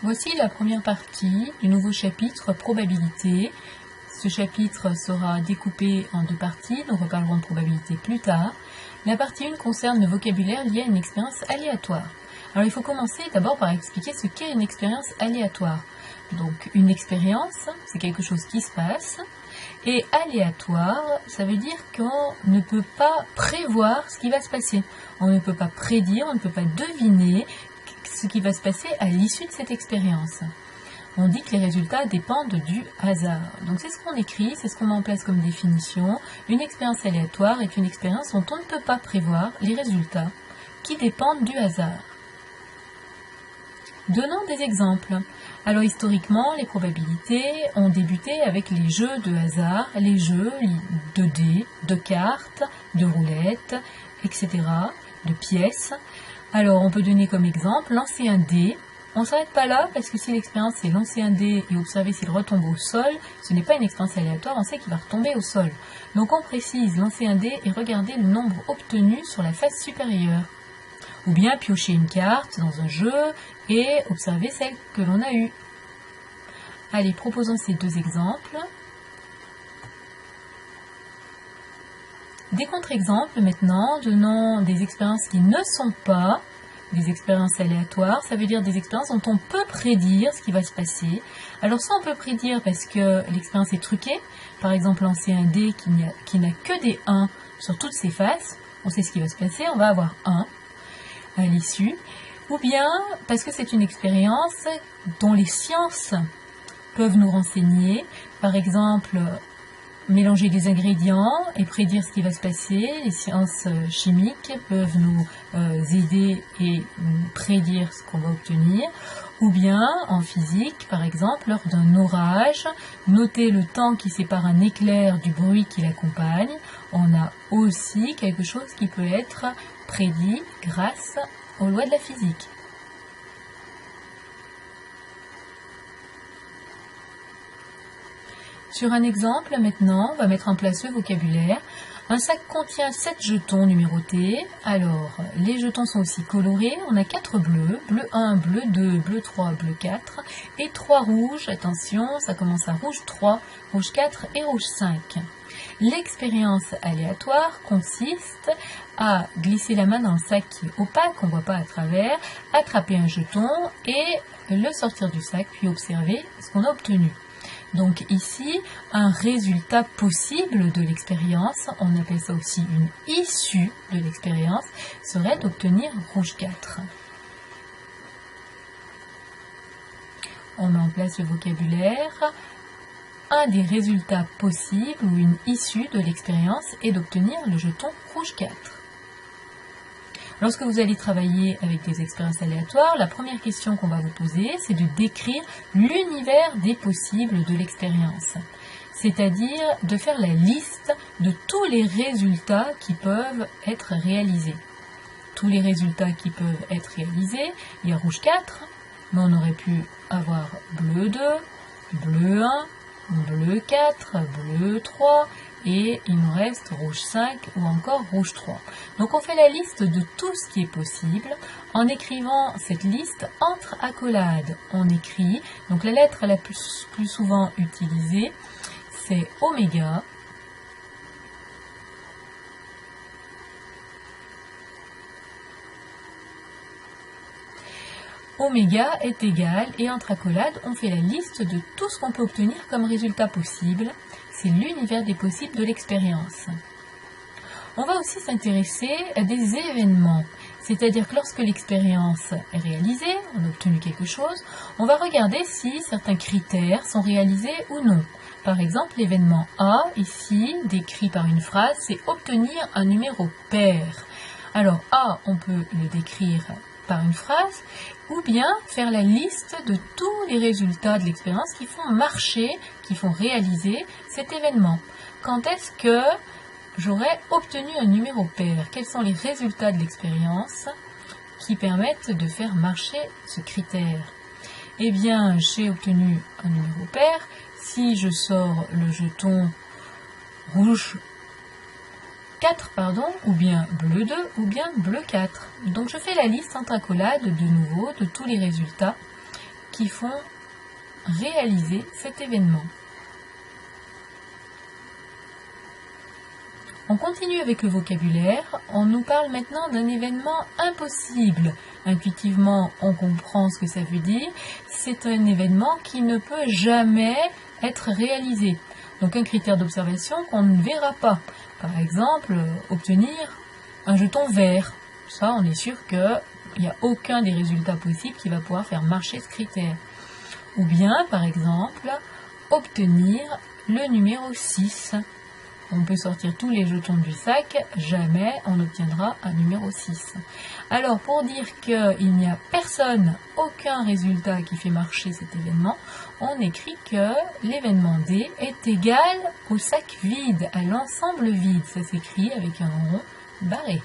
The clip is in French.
Voici la première partie du nouveau chapitre probabilité. Ce chapitre sera découpé en deux parties, nous reparlerons de probabilité plus tard. La partie 1 concerne le vocabulaire lié à une expérience aléatoire. Alors il faut commencer d'abord par expliquer ce qu'est une expérience aléatoire. Donc une expérience, c'est quelque chose qui se passe, et aléatoire, ça veut dire qu'on ne peut pas prévoir ce qui va se passer. On ne peut pas prédire, on ne peut pas deviner ce qui va se passer à l'issue de cette expérience. On dit que les résultats dépendent du hasard. Donc c'est ce qu'on écrit, c'est ce qu'on met en place comme définition. Une expérience aléatoire est une expérience dont on ne peut pas prévoir les résultats qui dépendent du hasard. Donnons des exemples. Alors historiquement, les probabilités ont débuté avec les jeux de hasard, les jeux de dés, de cartes, de roulettes, etc., de pièces. Alors on peut donner comme exemple lancer un dé. On ne s'arrête pas là parce que si l'expérience c'est lancer un dé et observer s'il retombe au sol, ce n'est pas une expérience aléatoire, on sait qu'il va retomber au sol. Donc on précise lancer un dé et regarder le nombre obtenu sur la face supérieure. Ou bien piocher une carte dans un jeu et observer celle que l'on a eue. Allez, proposons ces deux exemples. Des contre-exemples maintenant, donnons des expériences qui ne sont pas des expériences aléatoires, ça veut dire des expériences dont on peut prédire ce qui va se passer. Alors ça on peut prédire parce que l'expérience est truquée, par exemple lancer un dé qui n'a que des 1 sur toutes ses faces, on sait ce qui va se passer, on va avoir 1 à l'issue, ou bien parce que c'est une expérience dont les sciences peuvent nous renseigner, par exemple mélanger des ingrédients et prédire ce qui va se passer. Les sciences chimiques peuvent nous aider et prédire ce qu'on va obtenir. Ou bien en physique, par exemple, lors d'un orage, noter le temps qui sépare un éclair du bruit qui l'accompagne. On a aussi quelque chose qui peut être prédit grâce aux lois de la physique. Sur un exemple, maintenant, on va mettre en place le vocabulaire. Un sac contient 7 jetons numérotés. Alors, les jetons sont aussi colorés. On a 4 bleus, bleu 1, bleu 2, bleu 3, bleu 4 et 3 rouges. Attention, ça commence à rouge 3, rouge 4 et rouge 5. L'expérience aléatoire consiste à glisser la main dans le sac qui est opaque, on ne voit pas à travers, attraper un jeton et le sortir du sac, puis observer ce qu'on a obtenu. Donc ici, un résultat possible de l'expérience, on appelle ça aussi une issue de l'expérience, serait d'obtenir rouge 4. On met en place le vocabulaire. Un des résultats possibles ou une issue de l'expérience est d'obtenir le jeton rouge 4. Lorsque vous allez travailler avec des expériences aléatoires, la première question qu'on va vous poser, c'est de décrire l'univers des possibles de l'expérience. C'est-à-dire de faire la liste de tous les résultats qui peuvent être réalisés. Tous les résultats qui peuvent être réalisés, il y a rouge 4, mais on aurait pu avoir bleu 2, bleu 1, bleu 4, bleu 3, et il nous reste rouge 5 ou encore rouge 3. Donc on fait la liste de tout ce qui est possible. En écrivant cette liste entre accolades, on écrit, donc la lettre la plus souvent utilisée, c'est oméga. Oméga est égal, et entre accolades, on fait la liste de tout ce qu'on peut obtenir comme résultat possible. C'est l'univers des possibles de l'expérience. On va aussi s'intéresser à des événements. C'est-à-dire que lorsque l'expérience est réalisée, on a obtenu quelque chose, on va regarder si certains critères sont réalisés ou non. Par exemple, l'événement A, ici, décrit par une phrase, c'est obtenir un numéro pair. Alors A, on peut le décrire par une phrase, ou bien faire la liste de tous les résultats de l'expérience qui font marcher, qui font réaliser cet événement. Quand est-ce que j'aurais obtenu un numéro pair? Quels sont les résultats de l'expérience qui permettent de faire marcher ce critère? Eh bien, j'ai obtenu un numéro pair si je sors le jeton rouge 4, ou bien bleu 2, ou bien bleu 4. Donc je fais la liste entre accolades de nouveau de tous les résultats qui font réaliser cet événement. On continue avec le vocabulaire. On nous parle maintenant d'un événement impossible. Intuitivement, on comprend ce que ça veut dire. C'est un événement qui ne peut jamais être réalisé. Donc un critère d'observation qu'on ne verra pas. Par exemple, obtenir un jeton vert. Ça, on est sûr qu'il n'y a aucun des résultats possibles qui va pouvoir faire marcher ce critère. Ou bien, par exemple, obtenir le numéro 6. On peut sortir tous les jetons du sac, jamais on obtiendra un numéro 6. Alors, pour dire qu'il n'y a personne, aucun résultat qui fait marcher cet événement, on écrit que l'événement D est égal au sac vide, à l'ensemble vide. Ça s'écrit avec un rond barré.